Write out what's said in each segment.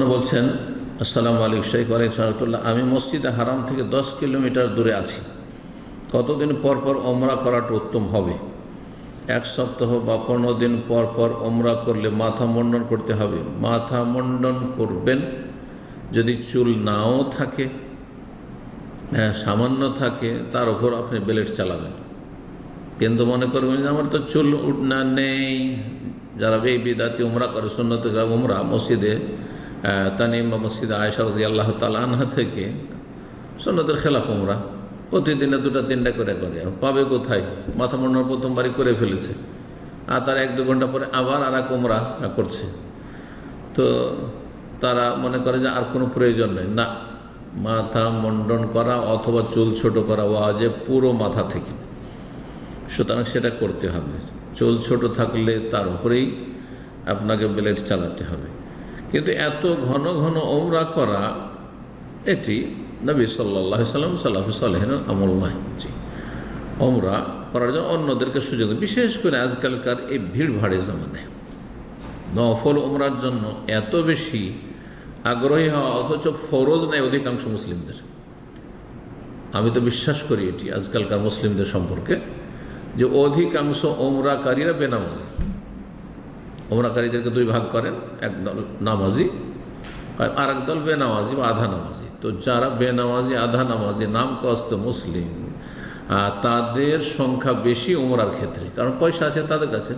প্রশ্ন বলছেন, আসসালামু আলাইকুম শেখ ওয়ালাইকুম রহমতুল্লাহ, আমি মসজিদে হারাম থেকে 10 কিলোমিটার দূরে আছি। কতদিন পর পর ওমরা করাটা উত্তম হবে? 1 সপ্তাহ বা 15 দিন পর পর ওমরা করলে মাথা মুন্ডন করতে হবে? মাথা মুন্ডন করবেন যদি চুল নাও থাকে, সামান্য থাকে, তার উপর আপনি বেলেট চালাবেন। কিন্তু মনে করবেন যে আমার তো চুল উঠনা নেই, যারা বেদাতি উমরা করে সুন্নত উমরা মসজিদে তানিম বা মসজিদে আয়েশা রাদিয়াল্লাহু তাআলা আনহা থেকে সুন্নতের খেলাফ উমরা প্রতিদিনে 2-3টা করে করে, পাবে কোথায়? মাথা মুন্ডন প্রথমবারই করে ফেলেছে, আর তার 1-2 ঘন্টা পরে আবার আর এক উমরা করছে। তো তারা মনে করে যে আর কোনো প্রয়োজন নেই। না, মাথা মুন্ডন করা অথবা চুল ছোট করা ওয়াজিব পুরো মাথা থেকে, সুতরাং সেটা করতে হবে। চুল ছোট থাকলে তার উপরেই আপনাকে ব্লেড চালাতে হবে। কিন্তু এত ঘন ঘন ওমরা করা, এটি নবী সাল্লাল্লাহু আলাইহি সাল্লাম সালাফুস সালেহিনের আমল নয়। জি, ওমরা করার জন্য অন্যদেরকে সুযোগ, বিশেষ করে আজকালকার এই ভিড়ভাড়ে জামানায় নফল ওমরার জন্য এত বেশি আগ্রহী হওয়া, অথচ ফরজ নেই অধিকাংশ মুসলিমদের। আমি তো বিশ্বাস করি এটি আজকালকার মুসলিমদের সম্পর্কে, যে অধিকাংশ ওমরাকারীরা বেনামাজি। ওমরাকারীদেরকে 2 ভাগ করেন, একদল নামাজি আর একদল বেনামাজি বা আধা নামাজি। তো যারা বেনামাজি আধা নামাজি নাম কস্ত মুসলিম, তাদের সংখ্যা বেশি ওমরার ক্ষেত্রে, কারণ পয়সা আছে তাদের কাছে,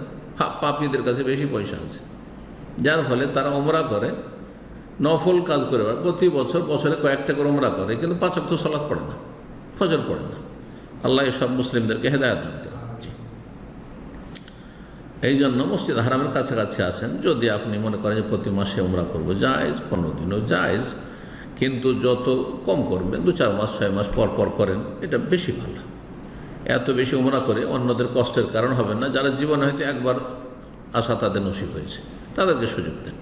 পাপীদের কাছে বেশি পয়সা আছে, যার ফলে তারা ওমরা করে, নফল কাজ করে, প্রতি বছরে কয়েকটা করে ওমরা করে, কিন্তু 5 ওয়াক্ত সালাত পড়ে না, ফজর পড়ে না। আল্লাহ এসব মুসলিমদেরকে হেদায়েত দান করেন। এই জন্য মসজিদ হারামের কাছাকাছি আছেন, যদি আপনি মনে করেন যে প্রতি মাসে ওমরা করবো, জায়েজ, 15 দিনও জায়েজ, কিন্তু যত কম করবেন, 2-4 মাস 6 মাস পর পর করেন, এটা বেশি ভালো। এত বেশি ওমরা করে অন্যদের কষ্টের কারণ হবে না। যারা জীবনে হয়তো একবার আসা তাদের নসিব হয়েছে, তাদেরকে সুযোগ দেন।